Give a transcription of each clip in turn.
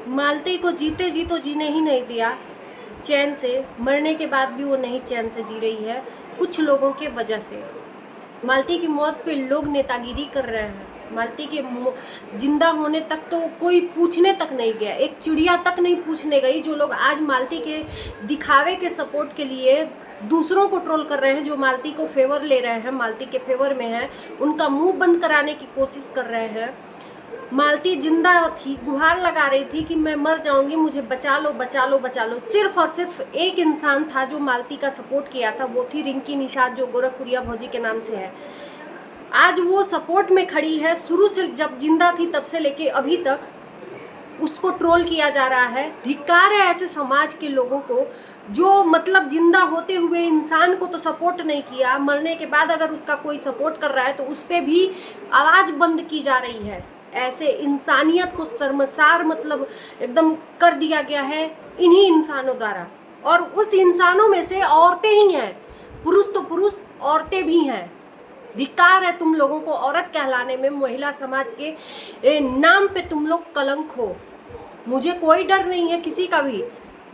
मालती को जीते जी तो जीने ही नहीं दिया चैन से, मरने के बाद भी वो नहीं चैन से जी रही है कुछ लोगों के वजह से। मालती की मौत पे लोग नेतागिरी कर रहे हैं। मालती के जिंदा होने तक तो कोई पूछने तक नहीं गया, एक चिड़िया तक नहीं पूछने गई। जो लोग आज मालती के दिखावे के सपोर्ट के लिए दूसरों को ट्रोल कर रहे हैं, जो मालती को फेवर ले रहे हैं, मालती के फेवर में हैं, उनका मुंह बंद कराने की कोशिश कर रहे हैं। मालती जिंदा थी, गुहार लगा रही थी कि मैं मर जाऊंगी, मुझे बचा लो बचा लो बचा लो। सिर्फ और सिर्फ एक इंसान था जो मालती का सपोर्ट किया था, वो थी रिंकी निषाद, जो गोरखपुरिया भौजी के नाम से है। आज वो सपोर्ट में खड़ी है। शुरू से जब जिंदा थी तब से लेके अभी तक उसको ट्रोल किया जा रहा है। धिक्कार है ऐसे समाज के लोगों को जो मतलब जिंदा होते हुए इंसान को तो सपोर्ट नहीं किया, मरने के बाद अगर उसका कोई सपोर्ट कर रहा है तो उस पर भी आवाज बंद की जा रही है। ऐसे इंसानियत को शर्मसार मतलब एकदम कर दिया गया है इन्हीं इंसानों द्वारा। और उस इंसानों में से औरतें ही हैं, पुरुष तो पुरुष, औरतें भी हैं। धिक्कार है तुम लोगों को औरत कहलाने में। महिला समाज के नाम पे तुम लोग कलंक हो। मुझे कोई डर नहीं है किसी का भी।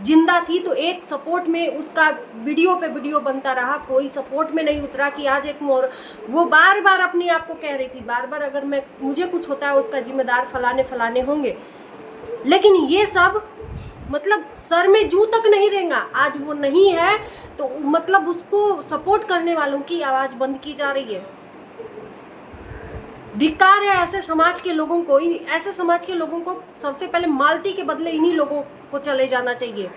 जिंदा थी तो एक सपोर्ट में उसका वीडियो पे वीडियो बनता रहा, कोई सपोर्ट में नहीं उतरा कि आज एक वो बार बार अपने आप को कह रही थी, बार बार अगर मुझे कुछ होता है उसका जिम्मेदार फलाने फलाने होंगे। लेकिन ये सब मतलब सर में जू तक नहीं रहेगा। आज वो नहीं है तो मतलब उसको सपोर्ट करने वालों की आवाज बंद की जा रही है। धिक्कार है ऐसे समाज के लोगों को। ऐसे समाज के लोगों को सबसे पहले मालती के बदले इन्हीं लोगों को चले जाना चाहिए।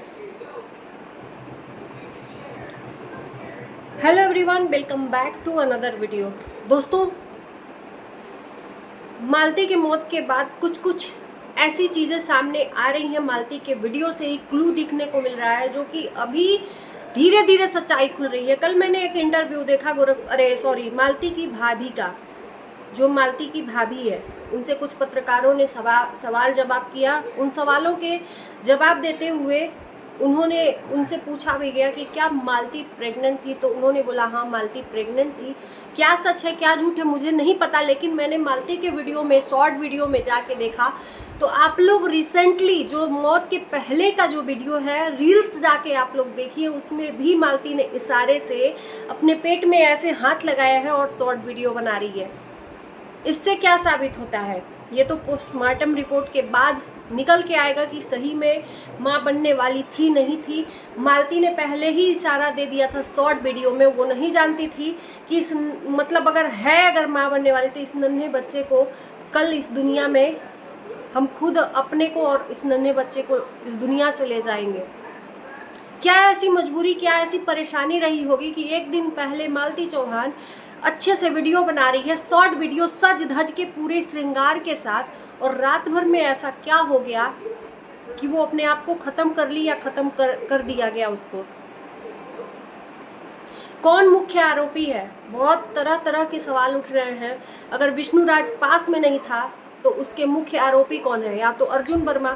Hello everyone, welcome back to another video. दोस्तों, मालती के मौत के बाद कुछ कुछ ऐसी चीजें सामने आ रही हैं। मालती के वीडियो से ही क्लू दिखने को मिल रहा है, जो कि अभी धीरे धीरे सच्चाई खुल रही है। कल मैंने एक इंटरव्यू देखा मालती की भाभी का। जो मालती की भाभी है, उनसे कुछ पत्रकारों ने सवाल जवाब किया। उन सवालों के जवाब देते हुए उन्होंने उनसे पूछा भी गया कि क्या मालती प्रेग्नेंट थी, तो उन्होंने बोला हाँ मालती प्रेग्नेंट थी। क्या सच है क्या झूठ है मुझे नहीं पता, लेकिन मैंने मालती के वीडियो में, शॉर्ट वीडियो में जाके देखा तो आप लोग रिसेंटली जो मौत के पहले का जो वीडियो है, रील्स जाके आप लोग देखिए, उसमें भी मालती ने इशारे से अपने पेट में ऐसे हाथ लगाया है और शॉर्ट वीडियो बना रही है। इससे क्या साबित होता है? ये तो पोस्टमार्टम रिपोर्ट के बाद निकल के आएगा कि सही में मां बनने वाली थी नहीं थी। मालती ने पहले ही इशारा दे दिया था शॉर्ट वीडियो में। वो नहीं जानती थी कि इस मतलब अगर मां बनने वाली तो इस नन्हे बच्चे को कल इस दुनिया में हम खुद अपने को और इस नन्हे बच्चे को इस दुनिया से ले जाएंगे। क्या ऐसी मजबूरी, क्या ऐसी परेशानी रही होगी कि एक दिन पहले मालती चौहान अच्छे से वीडियो बना रही है, शॉर्ट वीडियो, सज धज के पूरे श्रृंगार के साथ, और रात भर में ऐसा क्या हो गया कि वो अपने आप को खत्म कर ली या खत्म कर दिया गया उसको। कौन मुख्य आरोपी है? बहुत तरह तरह के सवाल उठ रहे हैं। अगर विष्णु राज पास में नहीं था तो उसके मुख्य आरोपी कौन है? या तो अर्जुन वर्मा,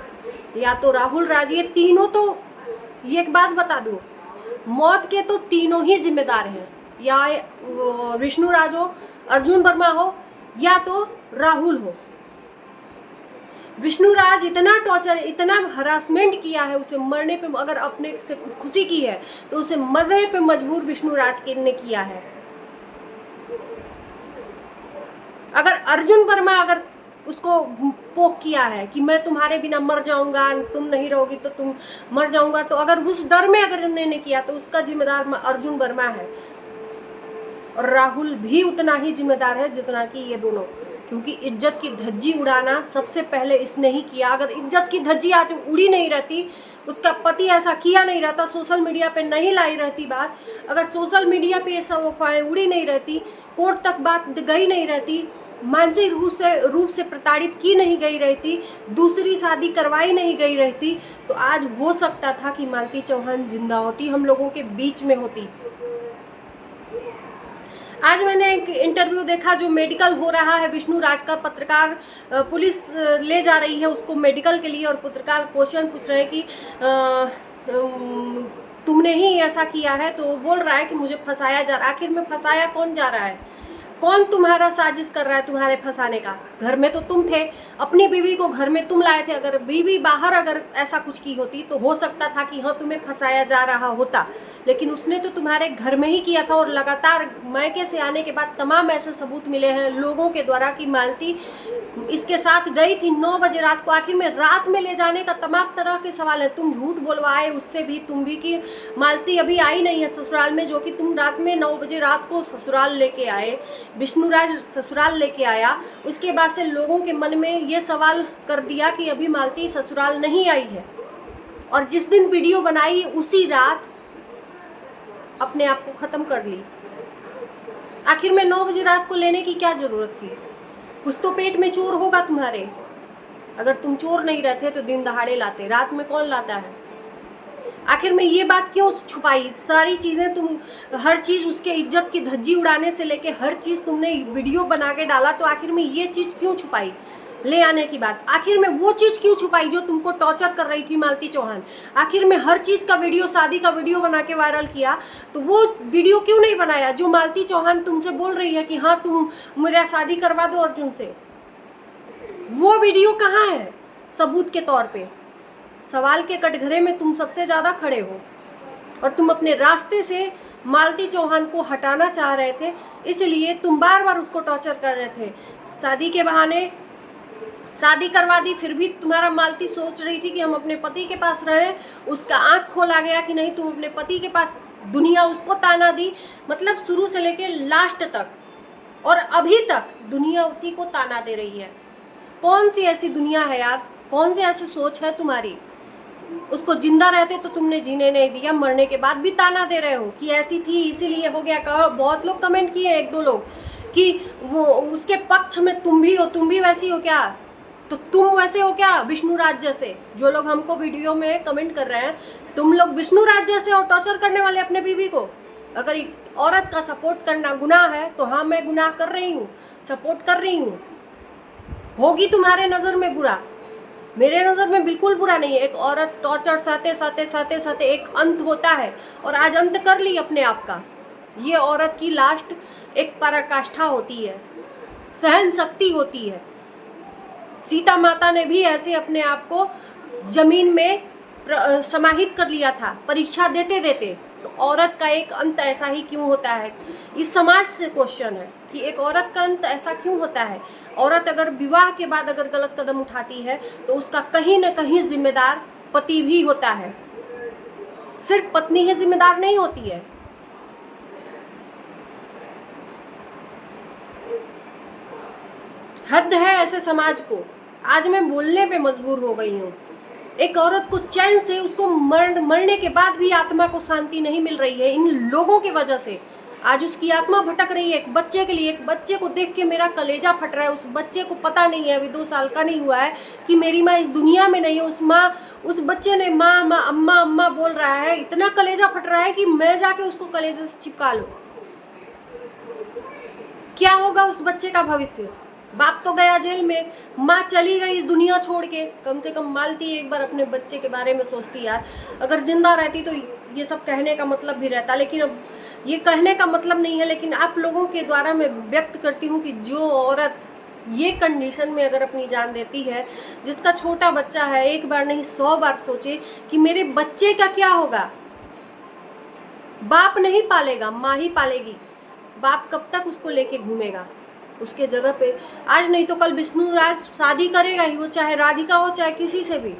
या तो राहुल राज। ये तीनों तो, ये एक बात बता दूं, मौत के तो तीनों ही जिम्मेदार हैं। या विष्णु राज हो, अर्जुन वर्मा हो, या तो राहुल हो। विष्णु राज इतना टॉर्चर, इतना हरासमेंट किया है उसे मरने पे, अगर अपने से खुशी की है तो उसे मरने पे मजबूर विष्णु राज ने किया है। अगर अर्जुन वर्मा अगर उसको पोक किया है कि मैं तुम्हारे बिना मर जाऊंगा, तुम नहीं रहोगी तो तुम मर जाऊंगा, तो अगर उस डर में अगर उन्होंने किया तो उसका जिम्मेदार अर्जुन वर्मा है। और राहुल भी उतना ही जिम्मेदार है जितना कि ये दोनों, क्योंकि इज्जत की धज्जी उड़ाना सबसे पहले इसने ही किया। अगर इज्जत की धज्जी आज उड़ी नहीं रहती, उसका पति ऐसा किया नहीं रहता, सोशल मीडिया पे नहीं लाई रहती बात, अगर सोशल मीडिया पे ये सब अफवाहें उड़ी नहीं रहती, कोर्ट तक बात गई नहीं रहती, मानसिक रूप से प्रताड़ित की नहीं गई रहती, दूसरी शादी करवाई नहीं गई रहती, तो आज हो सकता था कि मालती चौहान जिंदा होती, हम लोगों के बीच में होती। आज मैंने एक इंटरव्यू देखा जो मेडिकल हो रहा है विष्णु राज का। पत्रकार, पुलिस ले जा रही है उसको मेडिकल के लिए, और पत्रकार क्वेश्चन पूछ रहे हैं कि तुमने ही ऐसा किया है, तो वो बोल रहा है कि मुझे फंसाया जा रहा है। आखिर में फंसाया कौन जा रहा है? कौन तुम्हारा साजिश कर रहा है तुम्हारे फंसाने का? घर में तो तुम थे, अपनी बीवी को घर में तुम लाए थे। अगर बीवी बाहर अगर ऐसा कुछ की होती तो हो सकता था कि हाँ तुम्हें फंसाया जा रहा होता, लेकिन उसने तो तुम्हारे घर में ही किया था। और लगातार मायके से आने के बाद तमाम ऐसे सबूत मिले हैं लोगों के द्वारा कि मालती इसके साथ गई थी 9 बजे रात को। आखिर में रात में ले जाने का तमाम तरह के सवाल है। तुम झूठ बोलवाए उससे भी, तुम भी, कि मालती अभी आई नहीं है ससुराल में, जो कि तुम रात में 9 बजे रात को ससुराल लेके आए, विष्णुराज ससुराल लेके आया। उसके बाद से लोगों के मन में ये सवाल कर दिया कि अभी मालती ससुराल नहीं आई है। और जिस दिन वीडियो बनाई उसी रात अपने आप को खत्म कर ली। आखिर में 9 बजे रात को लेने की क्या जरूरत थी? कुछ तो पेट में चोर होगा तुम्हारे। अगर तुम चोर नहीं रहते तो दिन दहाड़े लाते, रात में कौन लाता है? आखिर में ये बात क्यों छुपाई? सारी चीजें तुम, हर चीज उसके इज्जत की धज्जी उड़ाने से लेके हर चीज तुमने वीडियो बना के डाला, तो आखिर में ये चीज क्यों छुपाई? ले आने की बात आखिर में वो चीज क्यों छुपाई जो तुमको टॉर्चर कर रही थी मालती चौहान? आखिर में हर चीज का वीडियो, शादी का वीडियो बना के वायरल किया, तो वो वीडियो क्यों नहीं बनाया जो मालती चौहान तुमसे बोल रही है कि हाँ तुम मेरा शादी करवा दो अर्जुन से? वो वीडियो कहाँ है सबूत के तौर पे? सवाल के कटघरे में तुम सबसे ज्यादा खड़े हो और तुम अपने रास्ते से मालती चौहान को हटाना चाह रहे थे, इसलिए तुम बार बार उसको टॉर्चर कर रहे थे। शादी के बहाने शादी करवा दी, फिर भी तुम्हारा मालती सोच रही थी कि हम अपने पति के पास रहें। उसका आंख खोला गया कि नहीं, तुम अपने पति के पास, दुनिया उसको ताना दी। मतलब शुरू से लेके लास्ट तक और अभी तक दुनिया उसी को ताना दे रही है। कौन सी ऐसी दुनिया है यार? कौन सी ऐसी सोच है तुम्हारी? उसको जिंदा रहते तो तुमने जीने नहीं दिया, मरने के बाद भी ताना दे रहे हो कि ऐसी थी इसीलिए हो गया। बहुत लोग कमेंट किए, 1-2 लोग, कि वो उसके पक्ष में तुम भी हो, तुम भी वैसी हो क्या? तो तुम वैसे हो क्या विष्णुराज जैसे? जो लोग हमको वीडियो में कमेंट कर रहे हैं, तुम लोग विष्णुराज जैसे और टॉर्चर करने वाले अपने बीवी को। अगर एक औरत का सपोर्ट करना गुनाह है तो हाँ मैं गुनाह कर रही हूँ, सपोर्ट कर रही हूँ। होगी तुम्हारे नजर में बुरा, मेरे नजर में बिल्कुल बुरा नहीं है। एक औरत टॉर्चर सहते एक अंत होता है, और आज अंत कर ली अपने आप का। ये औरत की लास्ट एक पराकाष्ठा होती है, सहन शक्ति होती है। सीता माता ने भी ऐसे अपने आप को जमीन में समाहित कर लिया था परीक्षा देते देते। तो औरत का एक अंत ऐसा ही क्यों होता है? इस समाज से क्वेश्चन है कि एक औरत का अंत ऐसा क्यों होता है? औरत अगर विवाह के बाद अगर गलत कदम उठाती है तो उसका कहीं न कहीं जिम्मेदार पति भी होता है, सिर्फ पत्नी ही जिम्मेदार नहीं होती है। हद है ऐसे समाज को। आज मैं बोलने पे मजबूर हो गई हूँ। एक औरत को चैन से, उसको मरने के बाद भी आत्मा को शांति नहीं मिल रही है इन लोगों की वजह से। आज उसकी आत्मा भटक रही है एक बच्चे के लिए। एक बच्चे को देख के मेरा कलेजा फट रहा है। उस बच्चे को पता नहीं है, अभी 2 साल का नहीं हुआ है, कि मेरी माँ इस दुनिया में नहीं है। उस बच्चे ने माँ माँ अम्मा अम्मा बोल रहा है। इतना कलेजा फट रहा है कि मैं जाके उसको कलेजे से चिपका लूं। क्या होगा उस बच्चे का भविष्य? बाप तो गया जेल में, माँ चली गई दुनिया छोड़ के। कम से कम मालती एक बार अपने बच्चे के बारे में सोचती यार। अगर जिंदा रहती तो ये सब कहने का मतलब भी रहता, लेकिन अब ये कहने का मतलब नहीं है। लेकिन आप लोगों के द्वारा मैं व्यक्त करती हूँ कि जो औरत ये कंडीशन में अगर अपनी जान देती है, जिसका छोटा बच्चा है, एक बार नहीं 100 बार सोचे कि मेरे बच्चे का क्या होगा। बाप नहीं पालेगा, माँ ही पालेगी। बाप कब तक उसको लेके घूमेगा? उसके जगह पे आज नहीं तो कल विष्णुराज शादी करेगा ही, वो चाहे राधिका हो चाहे किसी से भी।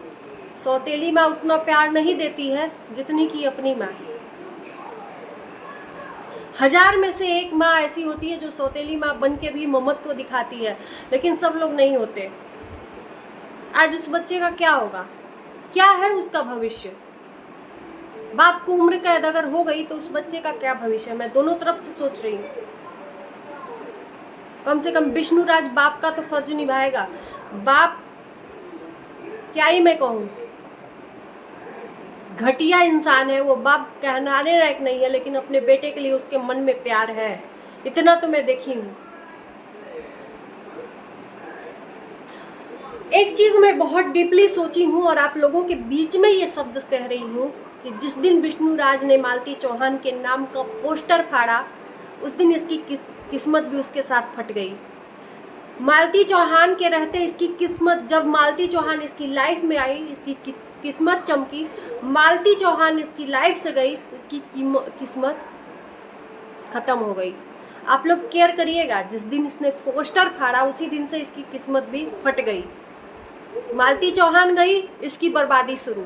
सौतेली माँ उतना प्यार नहीं देती है जितनी की अपनी माँ। 1000 में से 1 माँ ऐसी होती है जो सौतेली माँ बन के भी ममत्व दिखाती है, लेकिन सब लोग नहीं होते। आज उस बच्चे का क्या होगा? क्या है उसका भविष्य? बाप को उम्र कैद अगर हो गई तो उस बच्चे का क्या भविष्य? मैं दोनों तरफ से सोच रही हूँ। कम से कम विष्णुराज बाप का तो फर्ज निभाएगा। बाप क्या ही मैं कहूँ, घटिया इंसान है वो। बाप कहनाने लायक नहीं है, लेकिन अपने बेटे के लिए उसके मन में प्यार है, इतना तो मैं देखी हूँ। एक चीज मैं बहुत डीपली सोची हूँ और आप लोगों के बीच में ये शब्द कह रही हूँ कि जिस दिन विष्णुराज ने मालती चौहान के नाम का पोस्टर फाड़ा, उस दिन इसकी किस्मत भी उसके साथ फट गई। मालती चौहान के रहते इसकी किस्मत, जब मालती चौहान इसकी लाइफ में आई, इसकी किस्मत चमकी। मालती चौहान इसकी लाइफ से गई, इसकी किस्मत खत्म हो गई। आप लोग केयर करिएगा, जिस दिन इसने पोस्टर फाड़ा उसी दिन से इसकी किस्मत भी फट गई। मालती चौहान गई, इसकी बर्बादी शुरू।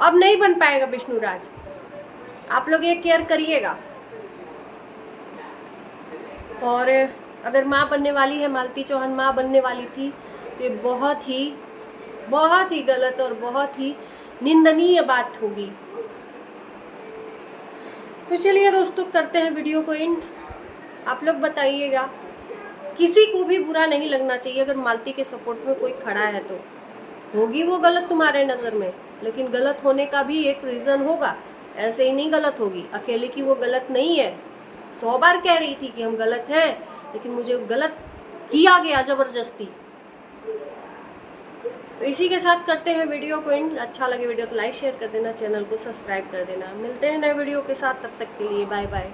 अब नहीं बन पाएगा विष्णुराज, आप लोग ये केयर करिएगा। और अगर माँ बनने वाली है, मालती चौहान माँ बनने वाली थी, तो ये बहुत ही गलत और बहुत ही निंदनीय बात होगी। तो चलिए दोस्तों, करते हैं वीडियो को एंड। आप लोग बताइएगा, किसी को भी बुरा नहीं लगना चाहिए अगर मालती के सपोर्ट में कोई खड़ा है तो। होगी वो गलत तुम्हारे नज़र में, लेकिन गलत होने का भी एक रीज़न होगा, ऐसे ही नहीं गलत होगी। अकेले की वो गलत नहीं है, 100 बार कह रही थी कि हम गलत हैं, लेकिन मुझे गलत किया गया ज़बरदस्ती। तो इसी के साथ करते हैं वीडियो को एंड। अच्छा लगे वीडियो तो लाइक शेयर कर देना, चैनल को सब्सक्राइब कर देना। मिलते हैं नए वीडियो के साथ, तब तक के लिए बाय बाय।